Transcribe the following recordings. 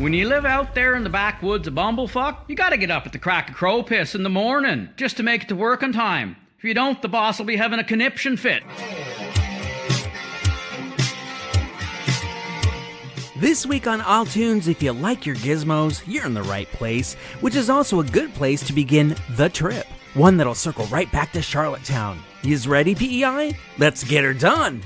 When you live out there in the backwoods of Bumblefuck, you gotta get up at the crack of crow piss in the morning just to make it to work on time. If you don't, the boss will be having a conniption fit. This week on isletunes, if you like your gizmos, you're in the right place, which is also a good place to begin the trip. One that'll circle right back to Charlottetown. Yous ready, PEI? Let's get her done!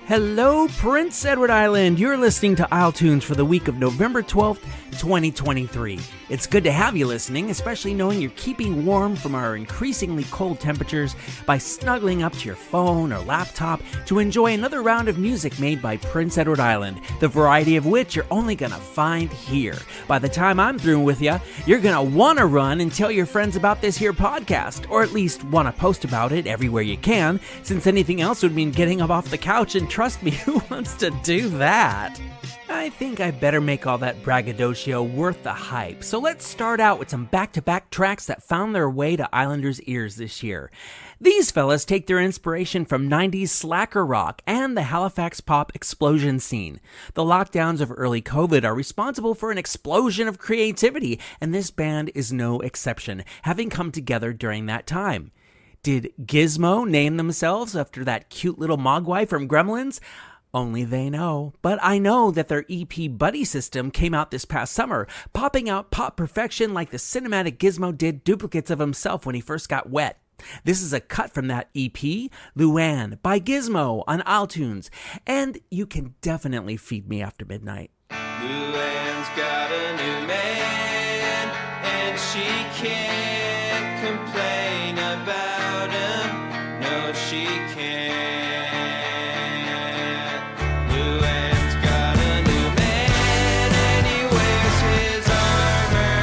Hello, Prince Edward Island. You're listening to isletunes for the week of November 12th, 2023. It's good to have you listening, especially knowing you're keeping warm from our increasingly cold temperatures by snuggling up to your phone or laptop to enjoy another round of music made by Prince Edward Island, the variety of which you're only gonna find here. By the time I'm through with you, you're gonna wanna run and tell your friends about this here podcast, or at least wanna post about it everywhere you can, since anything else would mean getting up off the couch, and trust me, who wants to do that? I think I better make all that braggadocio worth the hype, so let's start out with some back-to-back tracks that found their way to Islanders' ears this year. These fellas take their inspiration from 90s slacker rock and the Halifax pop explosion scene. The lockdowns of early COVID are responsible for an explosion of creativity, and this band is no exception, having come together during that time. Did Gizmo name themselves after that cute little mogwai from Gremlins? Only they know. But I know that their EP Buddy System came out this past summer, popping out pop perfection like the cinematic Gizmo did duplicates of himself when he first got wet. This is a cut from that EP, Luann, by Gizmo on isletunes, and you can definitely feed me after midnight. Luann's got a new man, and she can't complain about him. No, she can't. Luann's got a new man, and he wears his armor,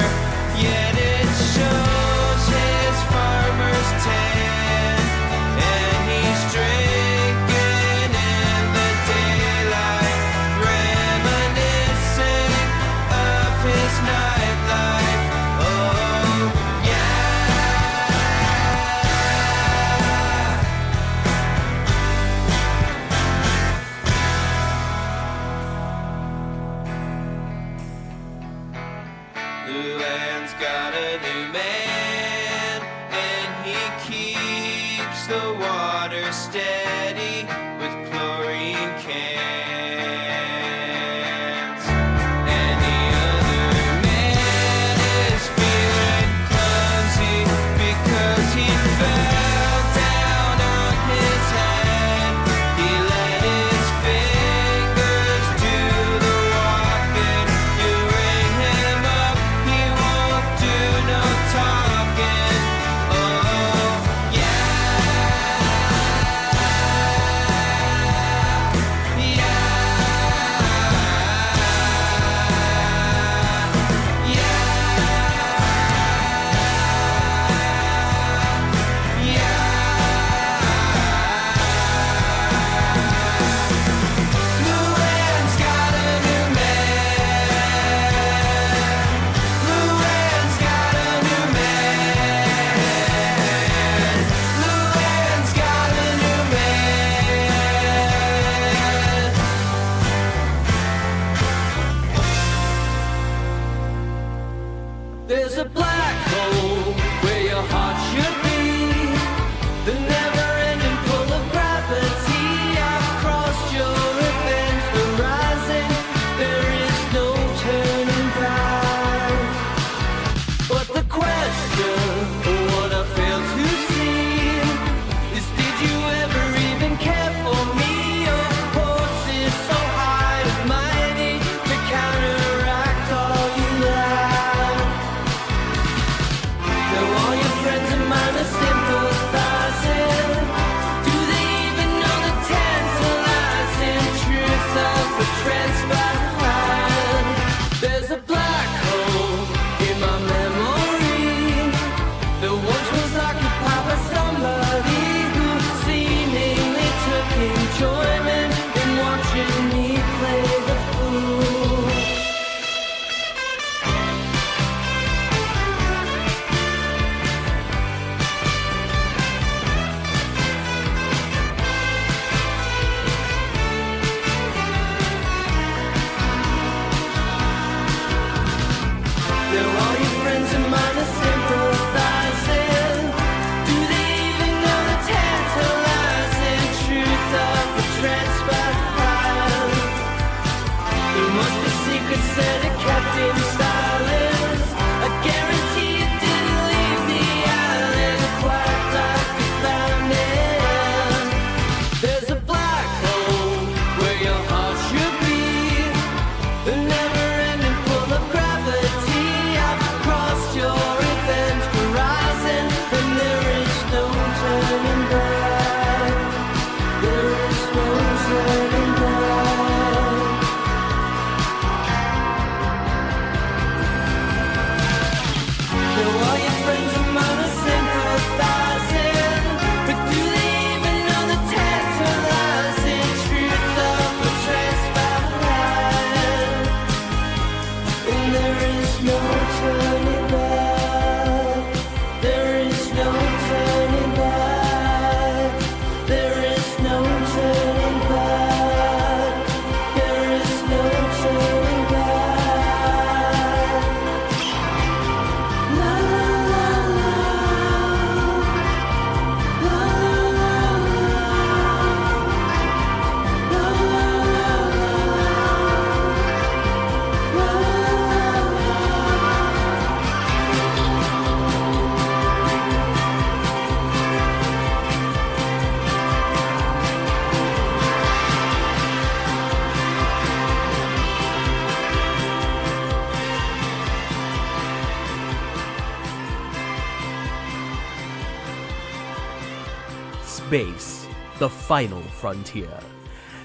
yet it shows his farmer's tan. And he's drinking in the daylight, reminiscing of his nightlife. Oh, yeah. Luann's got a new man, and he keeps the water steady with chlorine cans. And the other man is feeling clumsy because he fell down on his head. He let his fingers do the walking. You ring him up, he won't do no talking. Oh, yeah. Luann's got a new man. Luann's got a new man. Luann's got a new man. There's a black hole where your heart should be. The never-ending pull of gravity. I've crossed your event horizon. There is no turning back. But the question, what I fail to see, is did you ever even care for me? Your horse is so high and mighty to counteract all you have. friends of mine are sympathizing? Do they even know the tantalizing truth of the transpired? There must be secrets that are kept in silence. I guarantee you didn't leave the island quite like you found it. There's a black hole where your heart should be, a never-ending pull of gravity. I've crossed your event horizon, and there is no turning back. There is no turning back. Now all your friends of mine are sympathizing, but do they even know the tantalizing truth of the transpired? And there is no turning back. There is no turning back. There is no turning back. There is no turning back. La la la la. La la la la. La la Space, the final frontier.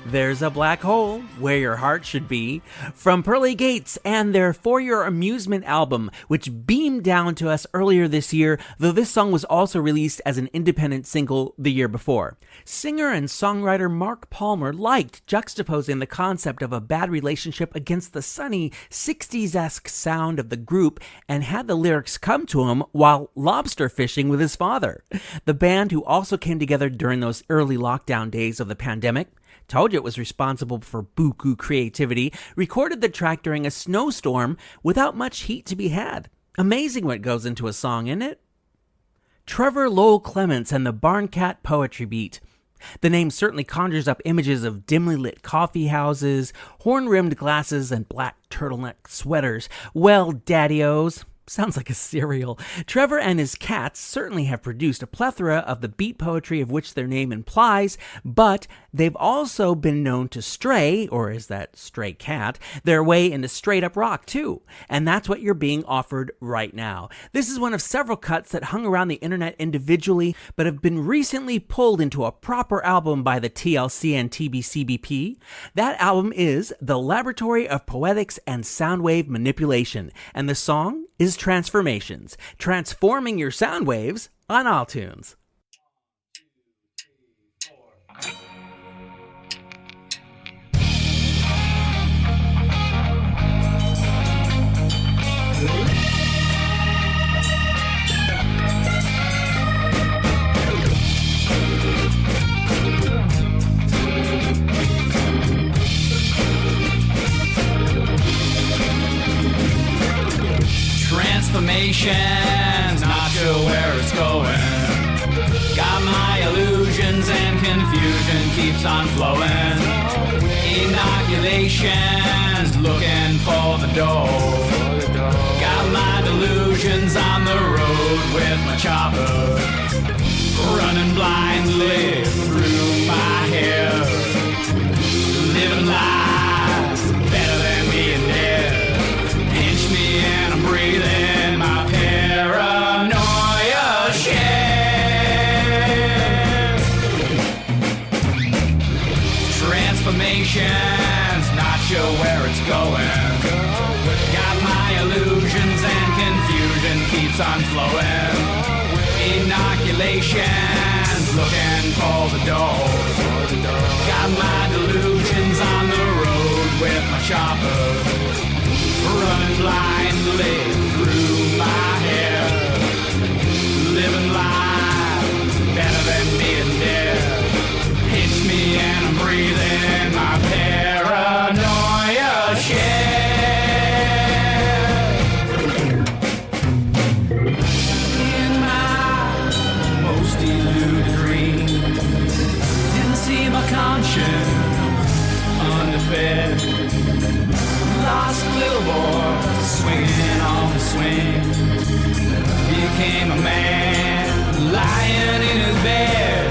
There's a black hole where your heart should be, from Pearly Gates and their For Your Amusement album, which beamed down to us earlier this year, though this song was also released as an independent single the year before. Singer and songwriter Mark Palmer liked juxtaposing the concept of a bad relationship against the sunny 60s-esque sound of the group, and had the lyrics come to him while lobster fishing with his father. The band, who also came together during those early lockdown days of the pandemic, told you it was responsible for buku creativity, recorded the track during a snowstorm without much heat to be had. Amazing what goes into a song, isn't it? Trevor Lowell Clements and the Barncat Poetry Beat. The name certainly conjures up images of dimly lit coffee houses, horn-rimmed glasses, and black turtleneck sweaters. Well, daddy-os, sounds like a cereal. Trevor and his cats certainly have produced a plethora of the beat poetry of which their name implies, but they've also been known to stray, or is that stray cat, their way into straight-up rock too. And that's what you're being offered right now. This is one of several cuts that hung around the internet individually, but have been recently pulled into a proper album by the TLC and TBCBP. That album is The Laboratory of Poetics and Soundwave Manipulation, and the song is Transformations, transforming your sound waves on iTunes. Transformations, not sure where it's going. Got my illusions and confusion keeps on flowing. Inoculations, looking for the door. Got my delusions on the road with my chopper, running blindly through my hair. Living lives better than being dead. Pinch me and I'm breathing my paranoia share. Transformations, not sure where it's going. Got my illusions and confusion keeps on flowing. Inoculations, looking for the door. Got my delusions on the road with my chopper, running blindly through my hair. Living life better than being dead. Pinch me and I'm breathing my paranoia share. became a man lying in his bed.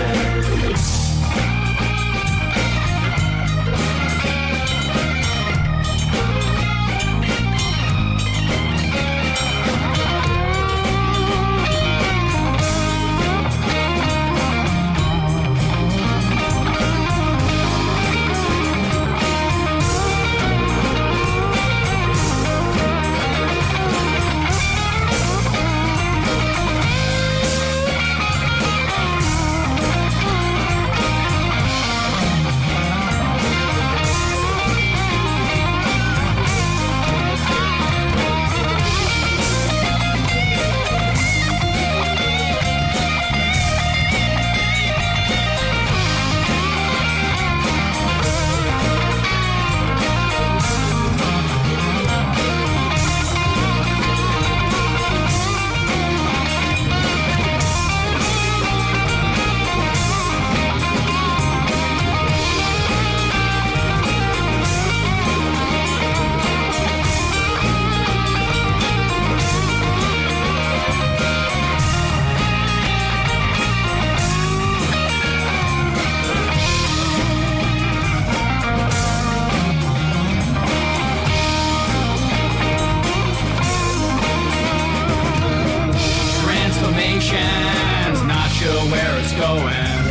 Not sure where it's going.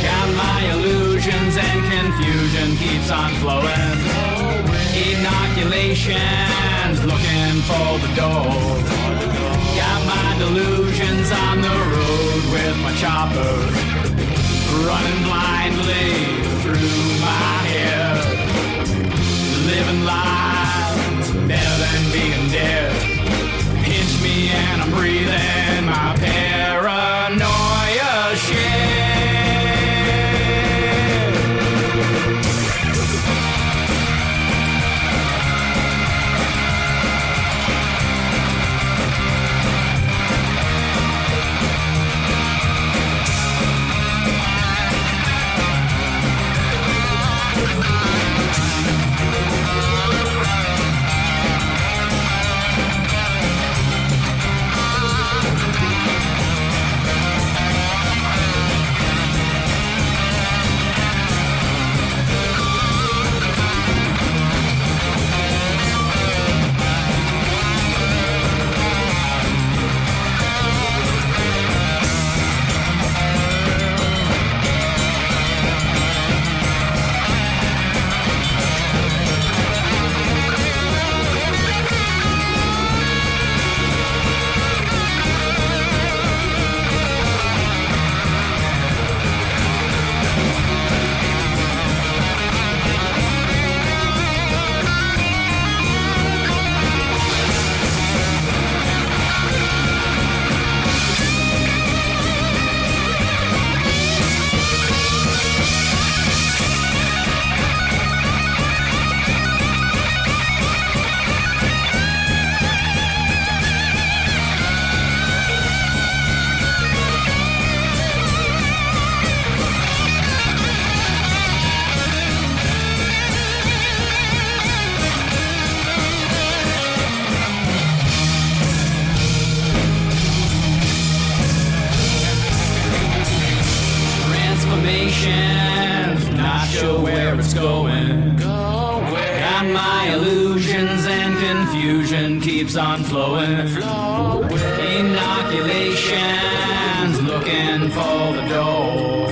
Got my illusions and confusion keeps on flowing. Inoculations, looking for the door. Got my delusions on the road with my chopper, running blindly through my head. Living lives better than being dead. Pinch me and I'm breathing my paranoia shit. Not sure where it's going. Got my illusions and confusion keeps on flowing. Inoculations, looking for the door.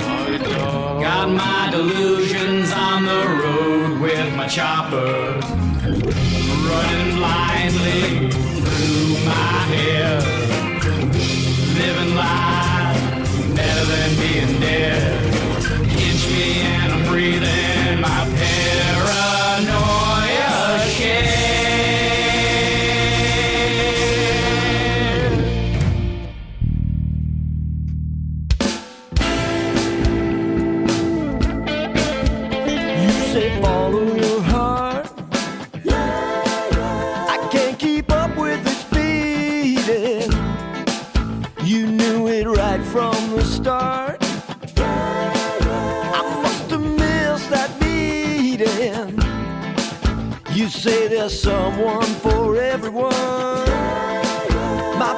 Got my delusions on the road with my chopper, running blindly through my head. Living life better than being dead. Pinch me and I'm breathing my paranoia shit. You say follow your heart. I can't keep up with its beating. You knew it right from the start. You say there's someone for everyone. My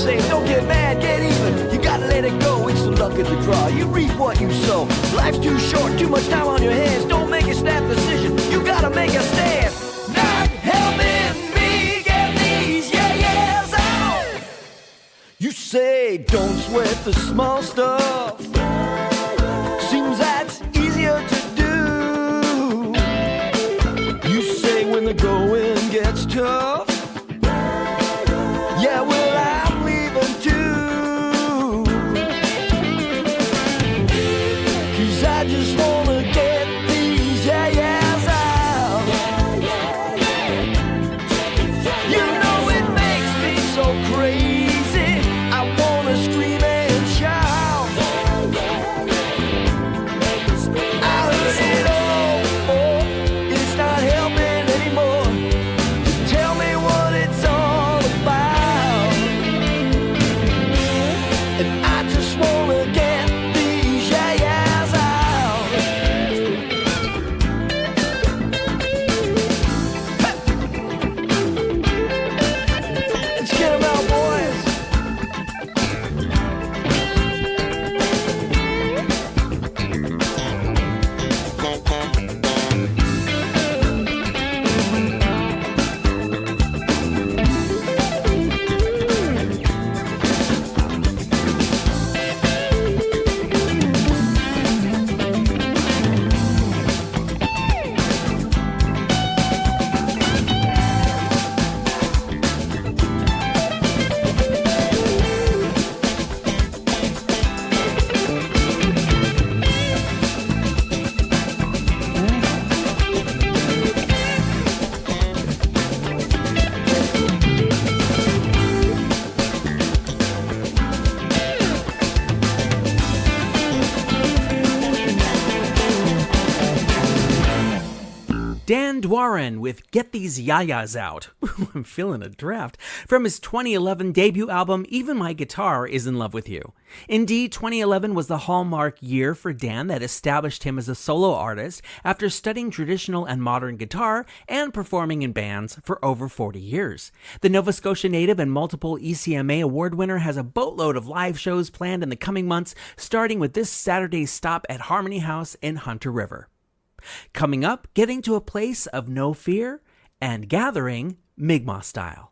say, don't get mad, get even. You gotta let it go, it's the luck of the draw. You reap what you sow. Life's too short, too much time on your hands. Don't make a snap decision, you gotta make a stand. Not helping me get these yeah-yeahs out. You say, don't sweat the small stuff. Seems that's easier to do. You say when the going gets tough. Yeah, well, I'm leaving too. 'Cause I just wanna get these yeah-yeahs out. You know it makes me so crazy. I wanna scream and shout. I heard it all before. It's not helping anymore. Tell me what it's all about. And I just wanna get these yeah-yeahs out. Let's get 'em out, boys. Dan Dwarin with Get These Yayas Out. I'm feeling a draft. From his 2011 debut album, Even My Guitar Is in Love with You. Indeed, 2011 was the hallmark year for Dan that established him as a solo artist after studying traditional and modern guitar and performing in bands for over 40 years. The Nova Scotia native and multiple ECMA award winner has a boatload of live shows planned in the coming months, starting with this Saturday's stop at Harmony House in Hunter River. Coming up, getting to a place of no fear and gathering Mi'kmaq style.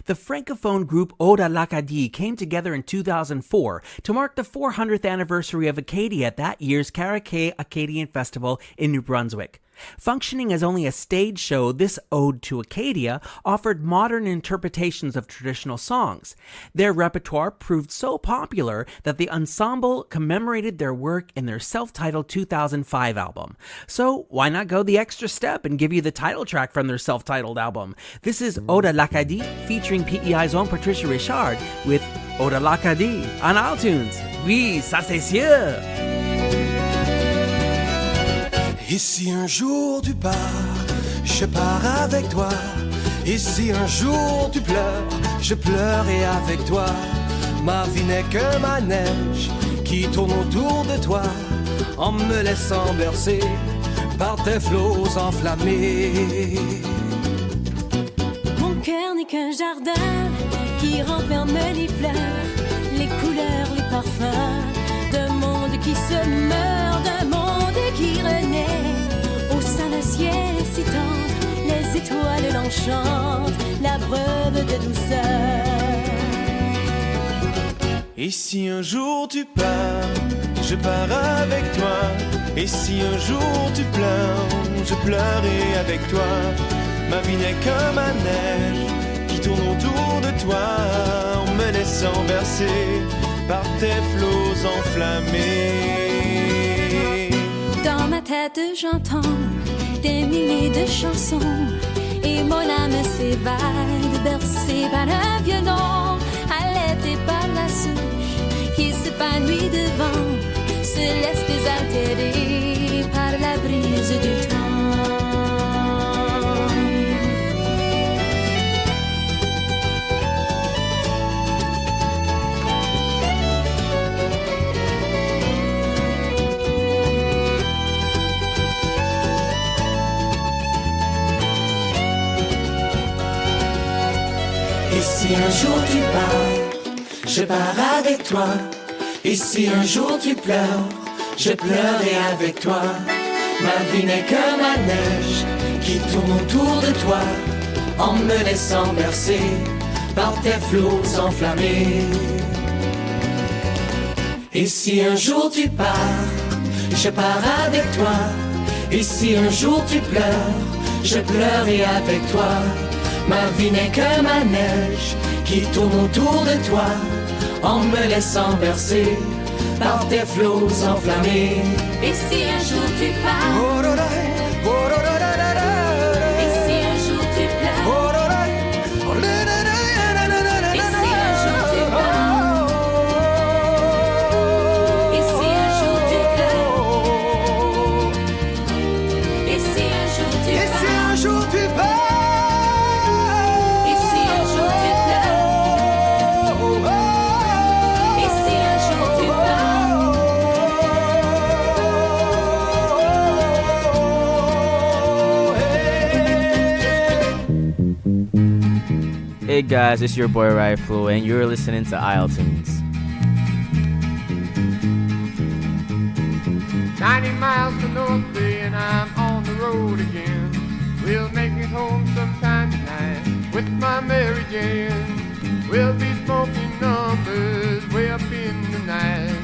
The francophone group Oda l'Acadie came together in 2004 to mark the 400th anniversary of Acadia at that year's Caraquet Acadian Festival in New Brunswick. Functioning as only a stage show, this ode to Acadia offered modern interpretations of traditional songs. Their repertoire proved so popular that the ensemble commemorated their work in their self-titled 2005 album. So why not go the extra step and give you the title track from their self-titled album? This is Oda l'Acadie featuring PEI's own Patricia Richard with Oda l'Acadie on iTunes. Oui, ça c'est sûr! Et si un jour tu pars, je pars avec toi. Et si un jour tu pleures, je pleurerai avec toi. Ma vie n'est que ma neige qui tourne autour de toi, en me laissant bercer par tes flots enflammés. Mon cœur n'est qu'un jardin qui renferme les fleurs, les couleurs, les parfums d'un monde qui se meurt, d'un monde qui renaît. Au sein d'un ciel si tendre, les étoiles l'enchantent, la preuve de douceur. Et si un jour tu pars, je pars avec toi. Et si un jour tu pleures, je pleurerai avec toi. Ma vie n'est que ma neige qui tourne autour de toi, en me laissant bercer par tes flots enflammés. Dans ma tête j'entends des milliers de chansons, et mon âme s'évade, bercée par un violon, allaitée par la souche qui s'épanouit devant, se laisse désaltérer par la brise du temps. Et si un jour tu pars, je pars avec toi. Et si un jour tu pleures, je pleurerai avec toi. Ma vie n'est que ma neige qui tourne autour de toi, en me laissant bercer par tes flots enflammés. Et si un jour tu pars, je pars avec toi. Et si un jour tu pleures, je pleurerai avec toi. Ma vie n'est que ma neige qui tourne autour de toi, en me laissant bercer par tes flots enflammés. Et si un jour tu pars, et si un jour tu pleures, et si un jour tu pars, et si un jour tu pleures, et si un jour tu pars, et si un jour tu pleures, et si un jour tu Hey guys, it's your boy Rifle, and you're listening to isletunes. 90 miles to North Bay and I'm on the road again. We'll make it home sometime tonight with my Mary Jane. We'll be smoking numbers way up in the night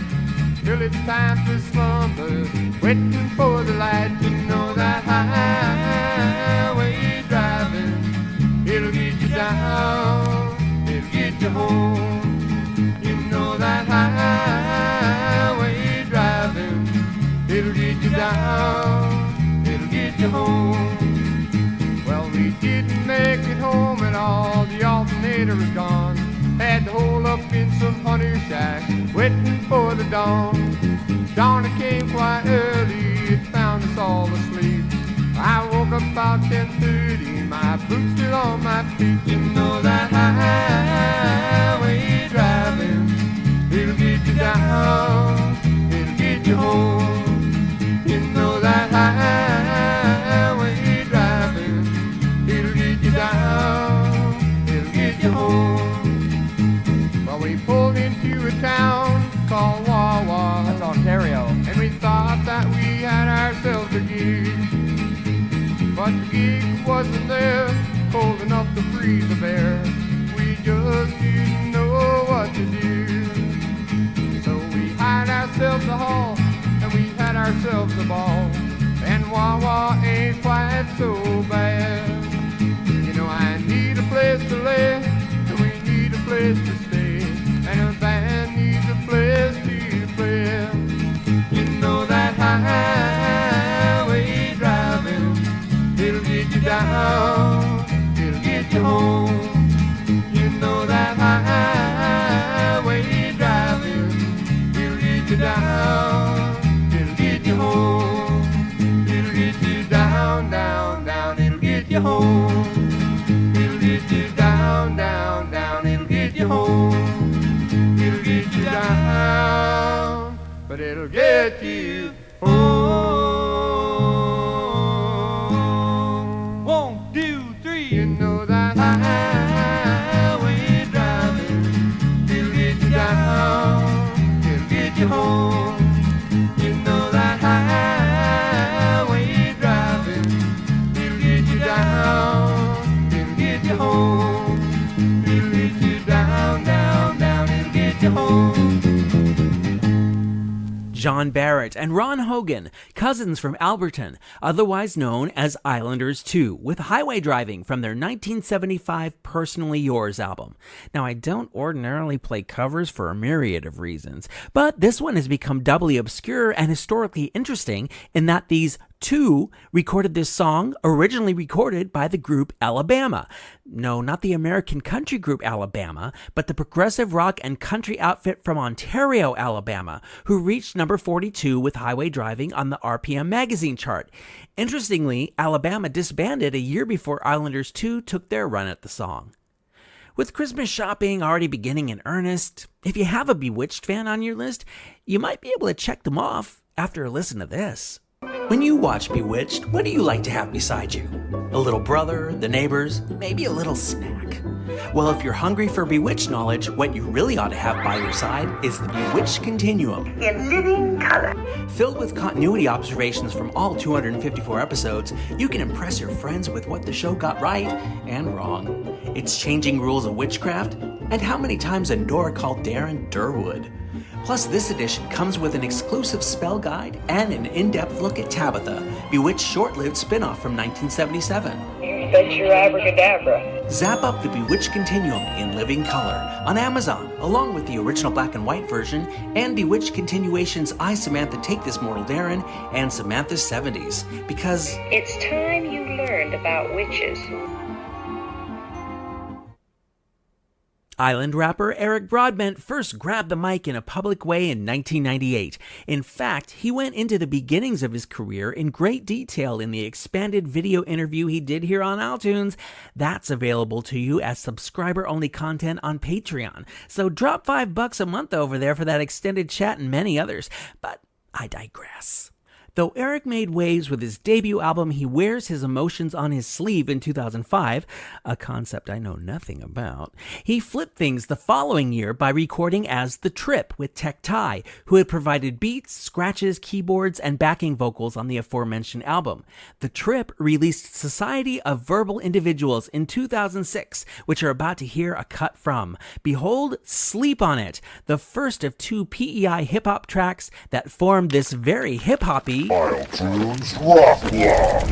till it's time to slumber, waiting for the light. You know that highway driving, it'll get you down, it'll get you home. You know that highway driving, it'll get you down, it'll get you home. Well, we didn't make it home at all, the alternator was gone. Had to hole up in some hunter shack, waiting for the dawn. Dawn it came quite early, it found us all asleep. I woke up about 10:30, my boots still on my feet. You know that highway driving, it'll get you down, it'll get you home. You know that highway driving, it'll get you down, it'll get you home. Well, we pulled into a town called Wawa, that's Ontario, and we thought that we had ourselves a gig. But the gig wasn't there, cold enough to freeze a bear. We just didn't know what to do. So we hired ourselves a hall, and we had ourselves a ball. And Wawa ain't quite so bad. You know, I need a place to lay, and we need a place to stay, and a band needs a place to play. You know that highway driving, it'll get you down, it'll get you home. You know that highway driving, it'll get you down, it'll get you home. It'll get you down, down, down, it'll get you home. It'll get you down, down, down, it'll get you home. It'll get you down, but it'll get you home. 1, 2, 3. You know that highway driving, it'll get you down, it'll get you home. You know that highway driving, it'll get you down, it'll get you home. It'll get you down, down, down, it'll get you home. John Barrett and Ron Hogan, cousins from Alberton, otherwise known as Islanders 2, with Highway Driving from their 1975 Personally Yours album. Now, I don't ordinarily play covers for a myriad of reasons, but this one has become doubly obscure and historically interesting in that these two recorded this song, originally recorded by the group Alabama. No, not the American country group Alabama, but the progressive rock and country outfit from Ontario, Alabama, who reached number 42 with Highway Driving on the RPM magazine chart. Interestingly, Alabama disbanded a year before Islanders 2 took their run at the song. With Christmas shopping already beginning in earnest, if you have a Bewitched fan on your list, you might be able to check them off after a listen to this. When you watch Bewitched, what do you like to have beside you? A little brother, the neighbors, maybe a little snack. Well, if you're hungry for Bewitched knowledge, what you really ought to have by your side is the Bewitched Continuum. In living color. Filled with continuity observations from all 254 episodes, you can impress your friends with what the show got right and wrong. Its changing rules of witchcraft, and how many times Endora called Darren Durwood. Plus, this edition comes with an exclusive spell guide and an in-depth look at Tabitha, Bewitched short-lived spin-off from 1977. You bet your abracadabra. Zap up the Bewitched Continuum in living color on Amazon, along with the original black and white version and Bewitched Continuations I, Samantha Take This Mortal Darren and Samantha's 70s, because It's time you learned about witches. Island rapper Eric Broadbent first grabbed the mic in a public way in 1998. In fact, he went into the beginnings of his career in great detail in the expanded video interview he did here on iTunes. That's available to you as subscriber-only content on Patreon. So drop $5 a month over there for that extended chat and many others. But I digress. Though Eric made waves with his debut album He Wears His Emotions on His Sleeve in 2005, a concept I know nothing about, he flipped things the following year by recording as The Trip with Tech Ty, who had provided beats, scratches, keyboards, and backing vocals on the aforementioned album. The Trip released Society of Verbal Individuals in 2006, which you're about to hear a cut from. Behold, Sleep on It, the first of two PEI hip-hop tracks that formed this very hip-hoppy isletunes Rock Block.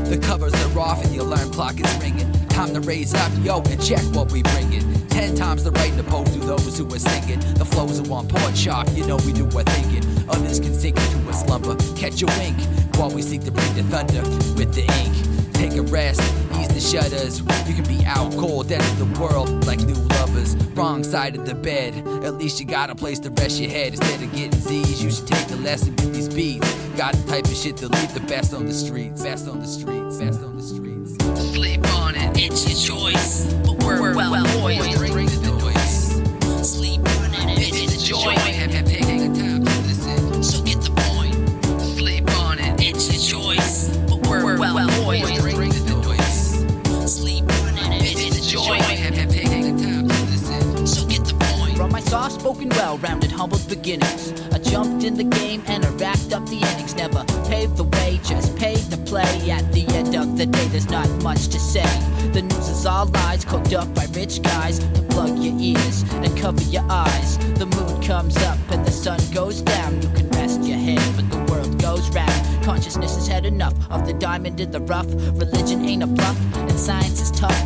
The covers are off and the alarm clock is ringing. Time to raise up, yo, and check what we bringing. 10 times the rate opposed to those who are singing. The flows are on point sharp, you know we do our thinking. Others can sink into a slumber, catch a wink, while we seek to bring the thunder with the ink. Take a rest, ease the shutters. You can be out cold, dead of the world, like new lovers. Wrong side of the bed, at least you got a place to rest your head. Instead of getting Z's, you should take a lesson with these beats. Got the type of shit to leave the best on the streets. Best on the streets, best on the streets. Sleep on it, it's your choice. But we're well poised. Bring the noise. Sleep on it, it's your joy. Have taken the time to listen, so get the point. Sleep on it, it's your choice. But we're well poised. Bring the noise. Sleep on it, it's your joy. Have taken the time to listen, so get the point. From my soft-spoken, well-rounded, humble beginnings, I jumped in the game and I racked up the innings. Never paved the way, just paid to play. At the end of the day, there's not much to say. The news is all lies, cooked up by rich guys to plug your ears and cover your eyes. The moon comes up and the sun goes down. You can rest your head, but the world goes round. Consciousness has had enough of the diamond in the rough. Religion ain't a bluff, and science is tough.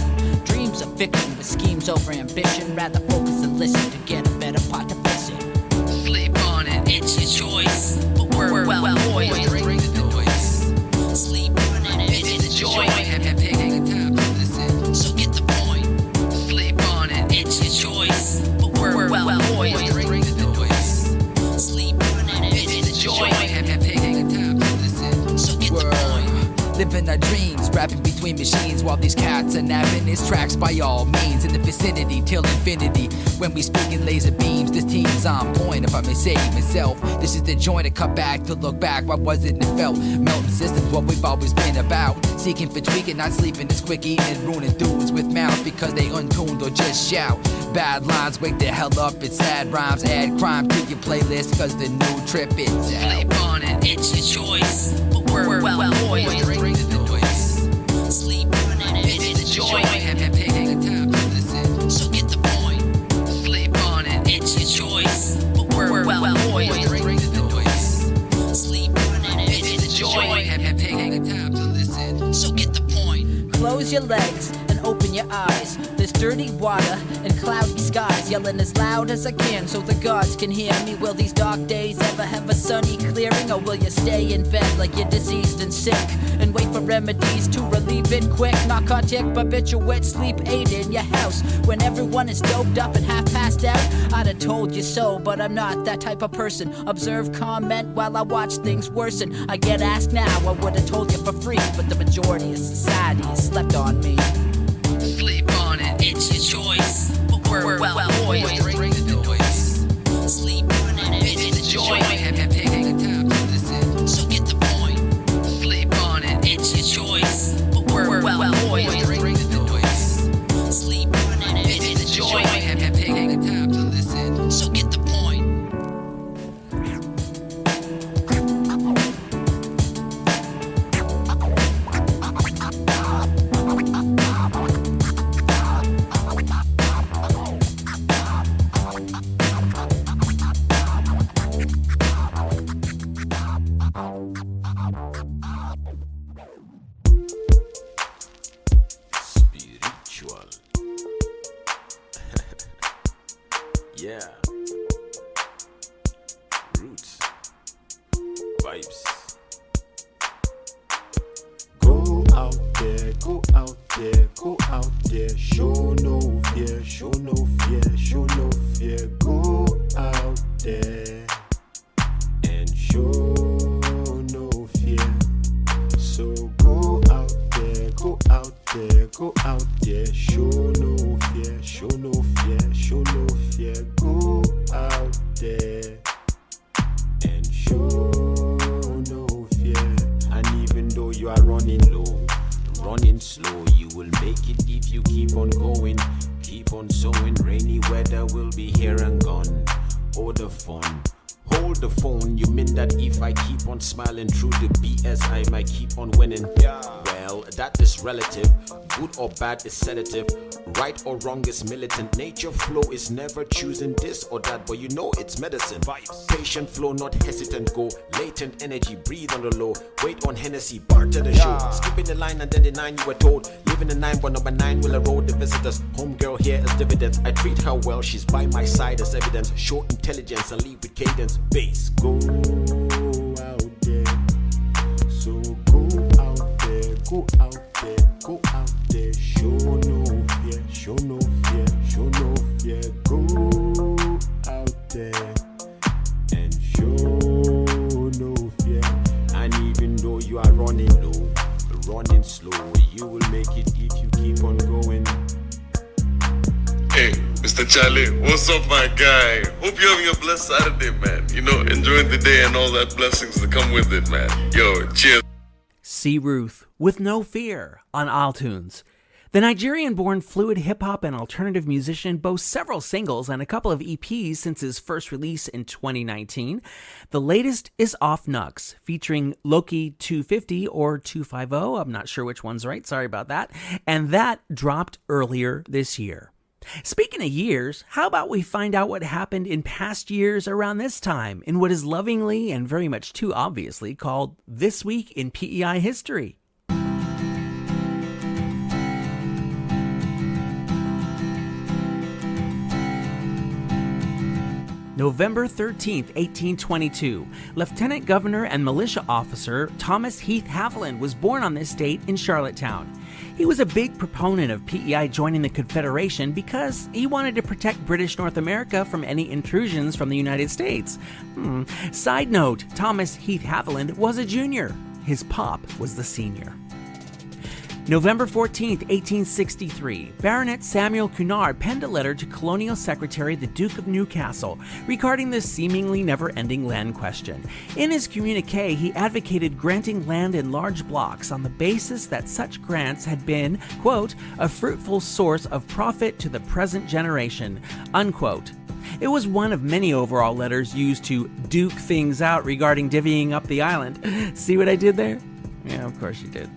Dreams are fiction with schemes over ambition. Rather focus and listen to get a better pot to visit. Sleep on it, it's your choice. But we're well poised. Bring the noise. Sleep on it, it's your joy. Have taken the time to listen, so get the point. Sleep on it, it's your choice. But we're well poised. Bring the noise. Sleep on it, it's your joy. Have taken the time to listen, so get the point. Living our dreams, rapping between machines while these cats are napping his tracks by all means. In the vicinity till infinity, when we speak in laser beams, this team's on point. If I may say myself, this is the joint to cut back, to look back. Why was it and felt? Melting systems, what we've always been about. Seeking for tweaking, not sleeping, it's quick eating, ruining dudes with mouth because they untuned or just shout. Bad lines, wake the hell up, it's sad rhymes, add crime to your playlist cause the new trip it's out. Sleep on it, it's your choice, but we're well poised. Bring the noise. Sleep on it, it's your joy. Have taken the time to listen, so get the point. Sleep on it, it's your choice, but we're well poised. Bring the noise. Sleep on it, it's your joy. Have taken the time to listen, so get the point. Close your legs and open your eyes. this dirty water and cloudy skies, yelling as loud as I can so the gods can hear me. Will these dark days ever have a sunny clearing, or will you stay in bed like you're diseased and sick and wait for remedies to relieve it quick? Narcotic, barbiturate, sleep aid in your house when everyone is doped up and half passed out. I'd have told you so, but I'm not that type of person. Observe, comment while I watch things worsen. I get asked now, I would have told you for free, but the majority of society has slept on me. Sleep on it, it's your choice. But we're well poised. Bring the noise. Sleep on it, it's your choice. Taking the time to listen, so get the point. Sleep on it, it's your choice. But we're well poised. Bring the noise. Sleep on it, it's your choice. Taking the time to listen, so get the point. Spiritual. Yeah. Roots. Vibes. Go out there, go out there, go out there. Show no fear, show no fear, show no fear. Go out there and show no fear. So go out there, go out there, go out there. Show no fear, show no fear, show no fear. Go out there and show no fear. And even though you are running low, running slow, you will make it if you keep on going, keep on sowing. Rainy weather will be here and gone. Oh, the fun. Hold the phone, you mean that if I keep on smiling through the BS, I might keep on winning? Well, that is relative. Good or bad is sedative. Right or wrong is militant. Nature flow is never choosing this or that, but you know it's medicine. Patient flow, not hesitant. Go latent energy, breathe on the low. Wait on Hennessy, bar to the show. Skipping the line and then the 9 you were told. Living the 9, but number 9 will erode the visitors. Homegirl here is dividends. I treat her well, she's by my side as evidence. Show intelligence and leave with cadence. Bass. Go out there. So go out there, go out there, go out there. Show no fear, show no fear, show no fear. Go out there and show no fear. And even though you are running low, running slow, you will make it if you keep on going. Hey, Mr. Charlie, what's up, my guy? Hope you're having a blessed Saturday, man. You know, enjoying the day and all that blessings that come with it, man. Yo, cheers. C. Ruth with No Fear on iTunes. The Nigerian-born fluid hip-hop and alternative musician boasts several singles and a couple of EPs since his first release in 2019. The latest is Off Nux, featuring Loki 250 or 250. I'm not sure which one's right. Sorry about that. And that dropped earlier this year. Speaking of years, how about we find out what happened in past years around this time in what is lovingly and very much too obviously called This Week in PEI History. November 13th, 1822, Lieutenant Governor and militia officer Thomas Heath Haviland was born on this date in Charlottetown. He was a big proponent of PEI joining the Confederation because he wanted to protect British North America from any intrusions from the United States. Side note, Thomas Heath Haviland was a junior. His pop was the senior. November 14th, 1863, Baronet Samuel Cunard penned a letter to Colonial Secretary the Duke of Newcastle regarding the seemingly never-ending land question. In his communique, he advocated granting land in large blocks on the basis that such grants had been, quote, a fruitful source of profit to the present generation, unquote. It was one of many overall letters used to duke things out regarding divvying up the island. See what I did there? Yeah, of course you did.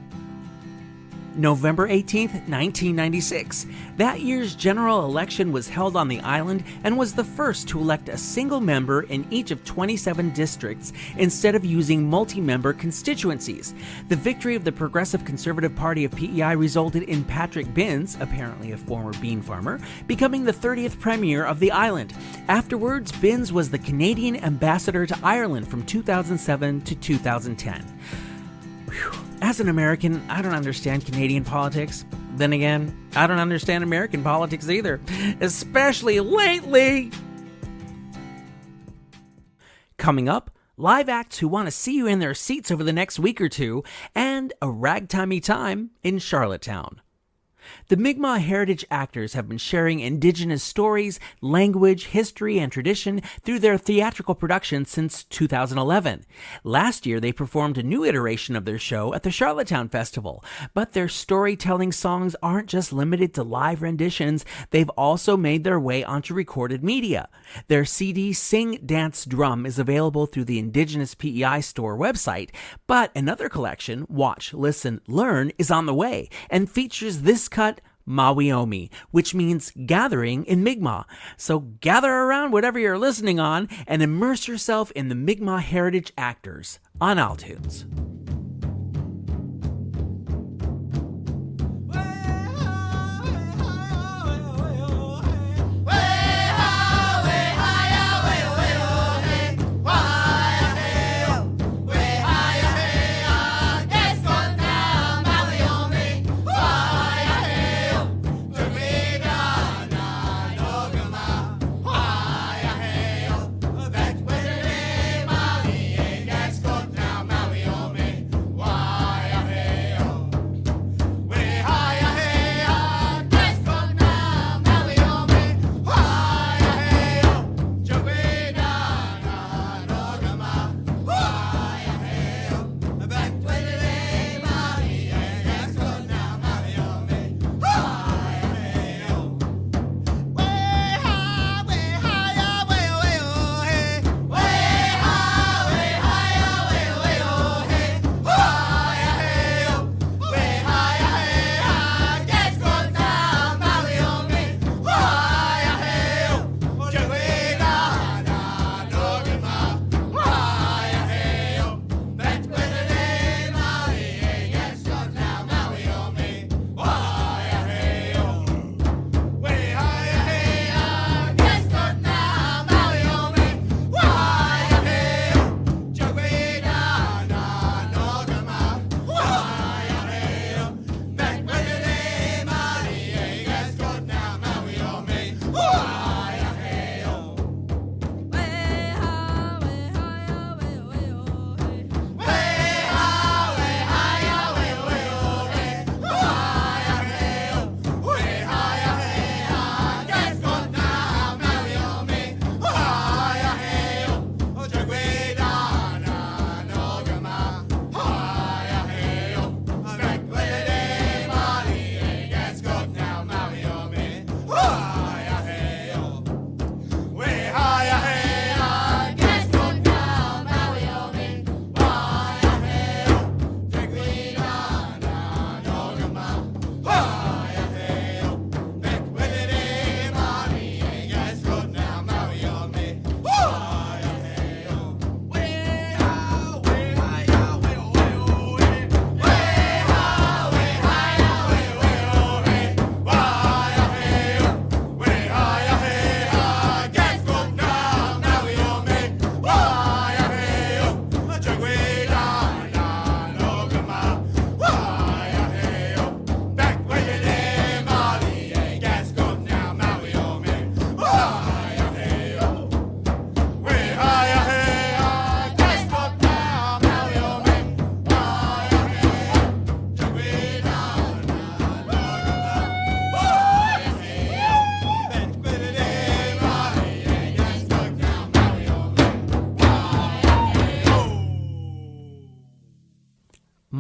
November 18th, 1996. That year's general election was held on the island and was the first to elect a single member in each of 27 districts instead of using multi-member constituencies. The victory of the Progressive Conservative Party of PEI resulted in Patrick Binns, apparently a former bean farmer, becoming the 30th premier of the island. Afterwards, Binns was the Canadian ambassador to Ireland from 2007 to 2010. Whew. As an American, I don't understand Canadian politics. Then again, I don't understand American politics either, especially lately. Coming up, live acts who want to see you in their seats over the next week or two, and a ragtimey time in Charlottetown. The Mi'kmaq heritage actors have been sharing Indigenous stories, language, history, and tradition through their theatrical productions since 2011. Last year, they performed a new iteration of their show at the Charlottetown Festival, but their storytelling songs aren't just limited to live renditions, they've also made their way onto recorded media. Their CD, Sing, Dance, Drum, is available through the Indigenous PEI store website, but another collection, Watch, Listen, Learn, is on the way and features this cut, Mawiomi, which means gathering in Mi'kmaq. So gather around whatever you're listening on and immerse yourself in the Mi'kmaq heritage actors on iTunes.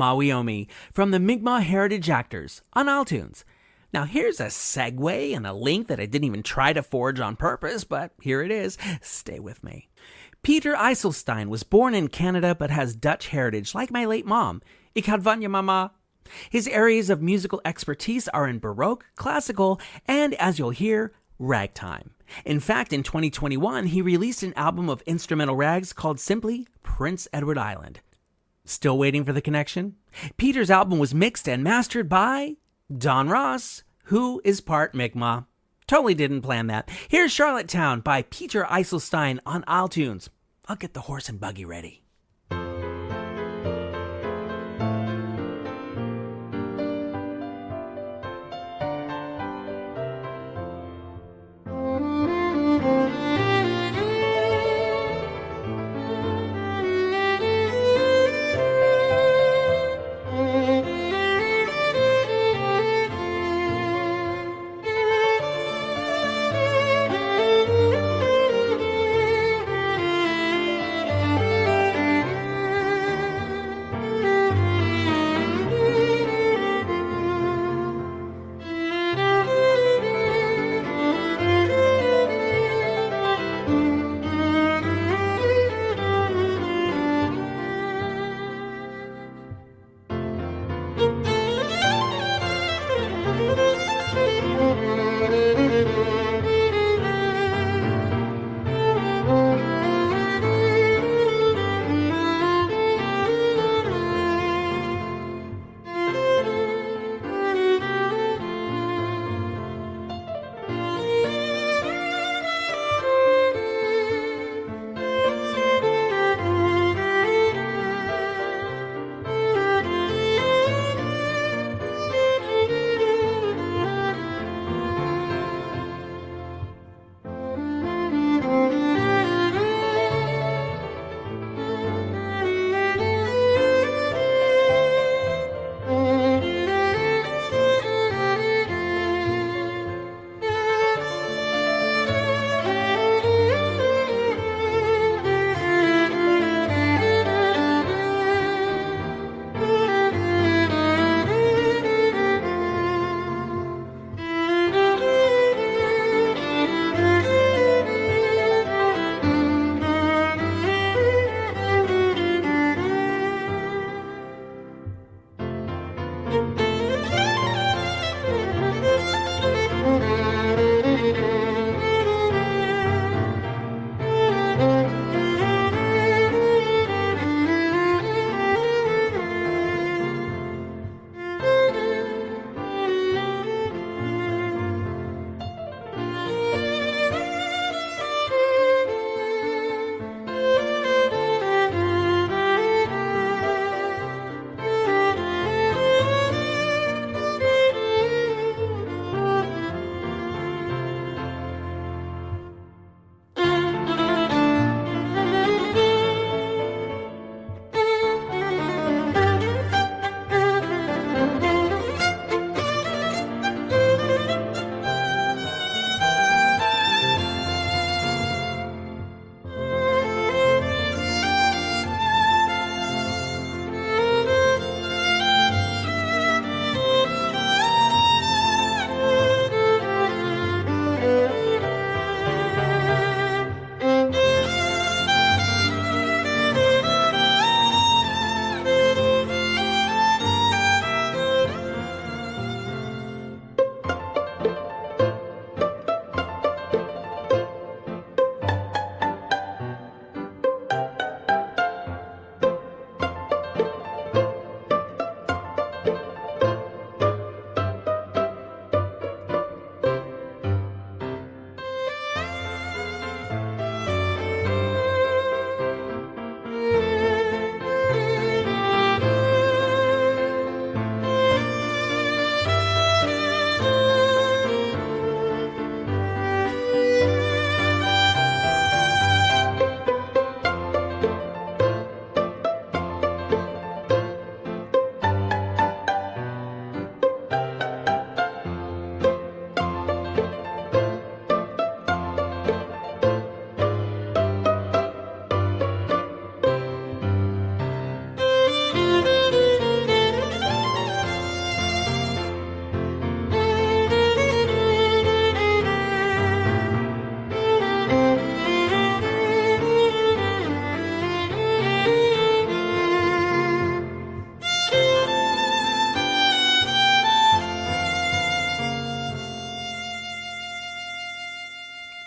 Mawiomi from the Mi'kmaq Heritage Actors on iTunes. Now here's a segue and a link that I didn't even try to forge on purpose, but here it is. Stay with me. Peter Eiselstein was born in Canada but has Dutch heritage, like my late mom. Ik had van je mama. His areas of musical expertise are in Baroque, classical, and, as you'll hear, ragtime. In fact, in 2021, he released an album of instrumental rags called simply Prince Edward Island. Still waiting for the connection? Peter's album was mixed and mastered by Don Ross, who is part Mi'kmaq. Totally didn't plan that. Here's Charlottetown by Peter Eiselstein on iTunes. I'll get the horse and buggy ready.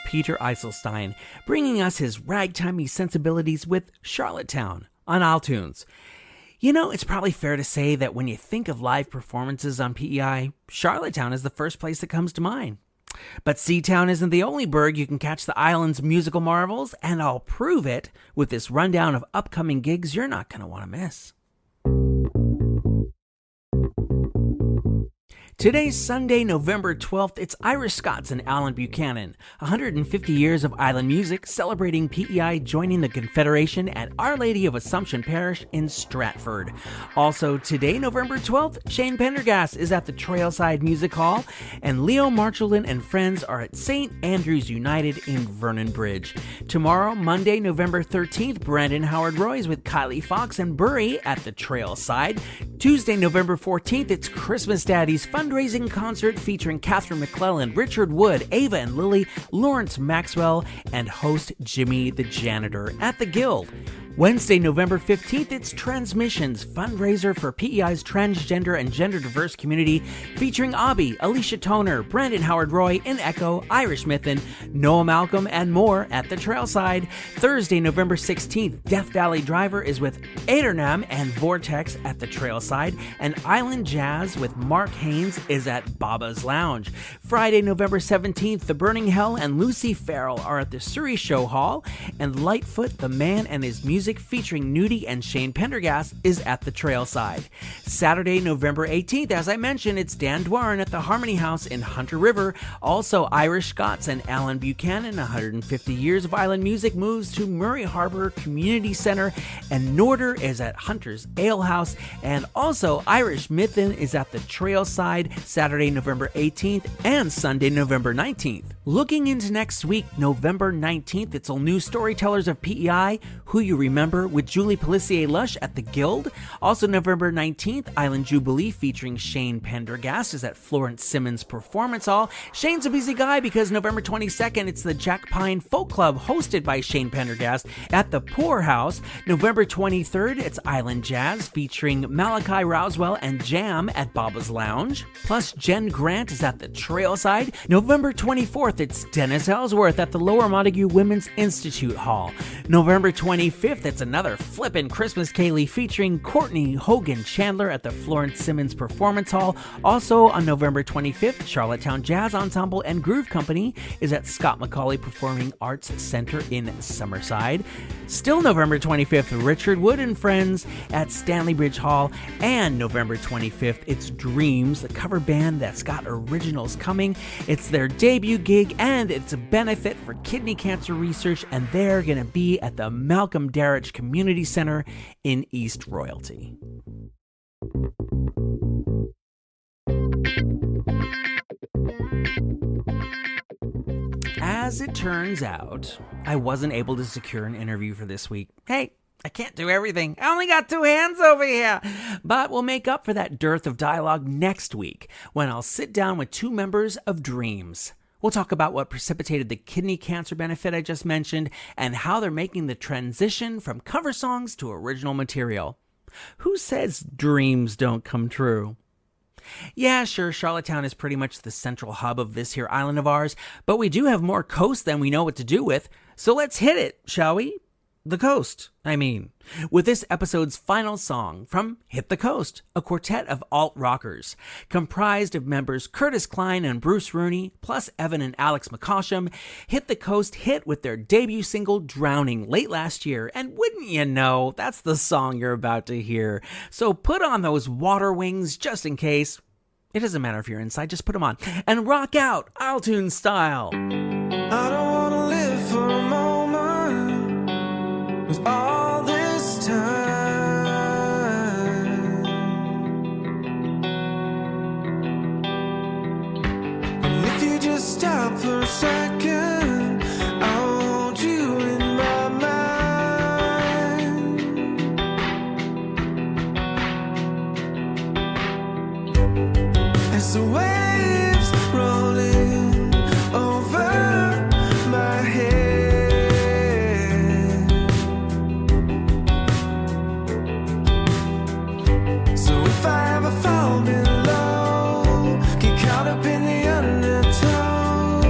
Peter Eiselstein, bringing us his ragtimey sensibilities with Charlottetown on iTunes. You know, it's probably fair to say that when you think of live performances on PEI, Charlottetown is the first place that comes to mind. But Seatown isn't the only burg you can catch the island's musical marvels, and I'll prove it with this rundown of upcoming gigs you're not going to want to miss. Today's Sunday, November 12th, it's Irish Scots and Alan Buchanan, 150 years of island music, celebrating PEI joining the Confederation at Our Lady of Assumption Parish in Stratford. Also today, November 12th, Shane Pendergast is at the Trailside Music Hall, and Leo Marcholin and friends are at St. Andrews United in Vernon Bridge. Tomorrow, Monday, November 13th, Brandon Howard Roy is with Kylie Fox and Burry at the Trailside. Tuesday, November 14th, it's Christmas Daddy's fundraising concert featuring Catherine McClellan, Richard Wood, Ava and Lily, Lawrence Maxwell, and host Jimmy the Janitor at the Guild. Wednesday, November 15th, it's Transmissions, fundraiser for PEI's transgender and gender diverse community, featuring Abby, Alicia Toner, Brandon Howard Roy, In Echo, Irish Mithin, Noah Malcolm, and more at the Trailside. Thursday, November 16th, Death Valley Driver is with Adernam and Vortex at the Trailside, and Island Jazz with Mark Haynes is at Baba's Lounge. Friday, November 17th, The Burning Hell and Lucy Farrell are at the Surrey Show Hall, and Lightfoot, the Man and His Music featuring Nudie and Shane Pendergast is at the Trailside. Saturday, November 18th, as I mentioned, it's Dan Dwarin at the Harmony House in Hunter River. Also, Irish Scots and Alan Buchanan, 150 years of island music, moves to Murray Harbor Community Center, and Norder is at Hunter's Ale House, and also Irish Mithin is at the Trailside Saturday, November 18th and Sunday, November 19th. Looking into next week, November 19th, it's all new Storytellers of PEI, Who You Remember, with Julie Pelissier-Lush at the Guild. Also November 19th, Island Jubilee featuring Shane Pendergast is at Florence Simmons Performance Hall. Shane's a busy guy because November 22nd, it's the Jack Pine Folk Club hosted by Shane Pendergast at the Poor House. November 23rd, it's Island Jazz featuring Malachi Rouswell and Jam at Baba's Lounge. Plus, Jen Grant is at the Trailside. November 24th, it's Dennis Ellsworth at the Lower Montague Women's Institute Hall. November 25th, it's another flippin' Christmas Kaylee featuring Courtney Hogan Chandler at the Florence Simmons Performance Hall. Also on November 25th, Charlottetown Jazz Ensemble and Groove Company is at Scott McCauley Performing Arts Center in Summerside. Still November 25th, Richard Wood and Friends at Stanley Bridge Hall. And November 25th, it's Dreams, the cover band that's got originals coming. It's their debut gig and it's a benefit for kidney cancer research, and they're going to be at the Malcolm Darrich Community Center in East Royalty. As it turns out, I wasn't able to secure an interview for this week. Hey, I can't do everything. I only got 2 hands over here. But we'll make up for that dearth of dialogue next week when I'll sit down with 2 members of Dreams. We'll talk about what precipitated the kidney cancer benefit I just mentioned and how they're making the transition from cover songs to original material. Who says dreams don't come true? Yeah, sure, Charlottetown is pretty much the central hub of this here island of ours, but we do have more coast than we know what to do with, so let's hit it, shall we? The Coast, I mean, with this episode's final song from Hit the Coast, a quartet of alt-rockers, comprised of members Curtis Klein and Bruce Rooney, plus Evan and Alex McCosham. Hit the Coast hit with their debut single, Drowning, late last year, and wouldn't you know, that's the song you're about to hear. So put on those water wings just in case. It doesn't matter if you're inside, just put them on, and rock out, iTunes style. I don't wanna live for a moment with all this time. And if you just stop for a second, I want you in my mind. As the waves rolling over my head, so if I ever fall below, get caught up in the undertow,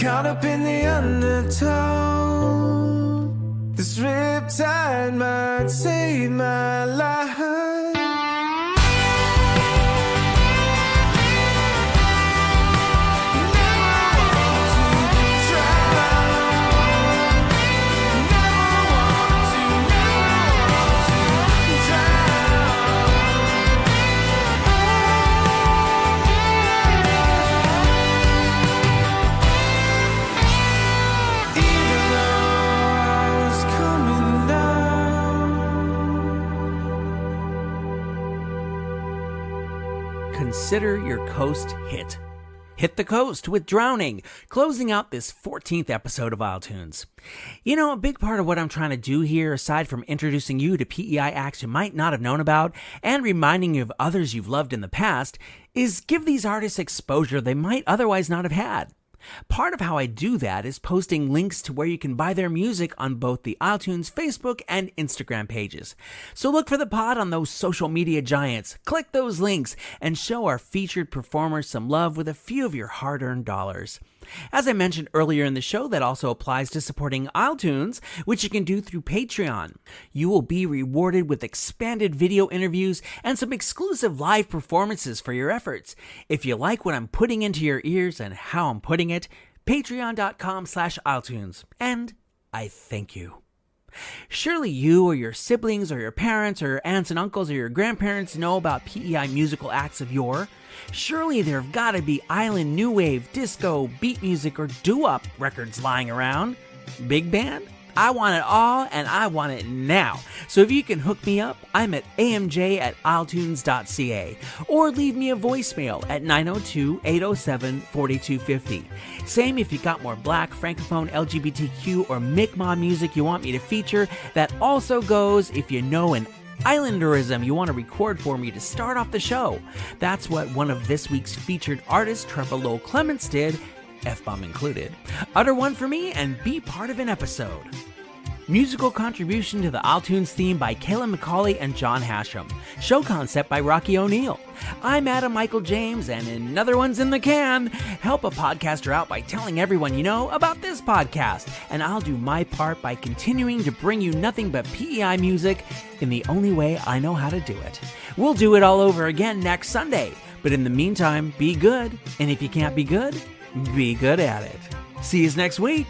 caught up in the undertow. This riptide might save my life. Consider your coast hit. Hit the Coast with Drowning, closing out this 14th episode of iTunes. You know, a big part of what I'm trying to do here, aside from introducing you to PEI acts you might not have known about and reminding you of others you've loved in the past, is give these artists exposure they might otherwise not have had. Part of how I do that is posting links to where you can buy their music on both the iTunes Facebook and Instagram pages. So look for the pod on those social media giants, click those links, and show our featured performers some love with a few of your hard-earned dollars. As I mentioned earlier in the show, that also applies to supporting iTunes, which you can do through Patreon. You will be rewarded with expanded video interviews and some exclusive live performances for your efforts. If you like what I'm putting into your ears and how I'm putting it, patreon.com/iTunes. And I thank you. Surely you or your siblings or your parents or your aunts and uncles or your grandparents know about PEI musical acts of yore. Surely there have got to be island new wave, disco, beat music, or doo-wop records lying around. Big band? I want it all, and I want it now. So if you can hook me up, I'm at amj@iletunes.ca, or leave me a voicemail at 902-807-4250. Same if you got more Black, Francophone, LGBTQ, or Mi'kmaq music you want me to feature. That also goes if you know an Islanderism you want to record for me to start off the show. That's what one of this week's featured artists, Trevor Lowell Clements, did, F-bomb included. Utter one for me and be part of an episode. Musical contribution to the iTunes theme by Kayla McCauley and John Hashem. Show concept by Rocky O'Neill. I'm Adam Michael James, and another one's in the can. Help a podcaster out by telling everyone you know about this podcast, and I'll do my part by continuing to bring you nothing but PEI music in the only way I know how to do it. We'll do it all over again next Sunday, but in the meantime, be good, and if you can't be good at it. See you next week.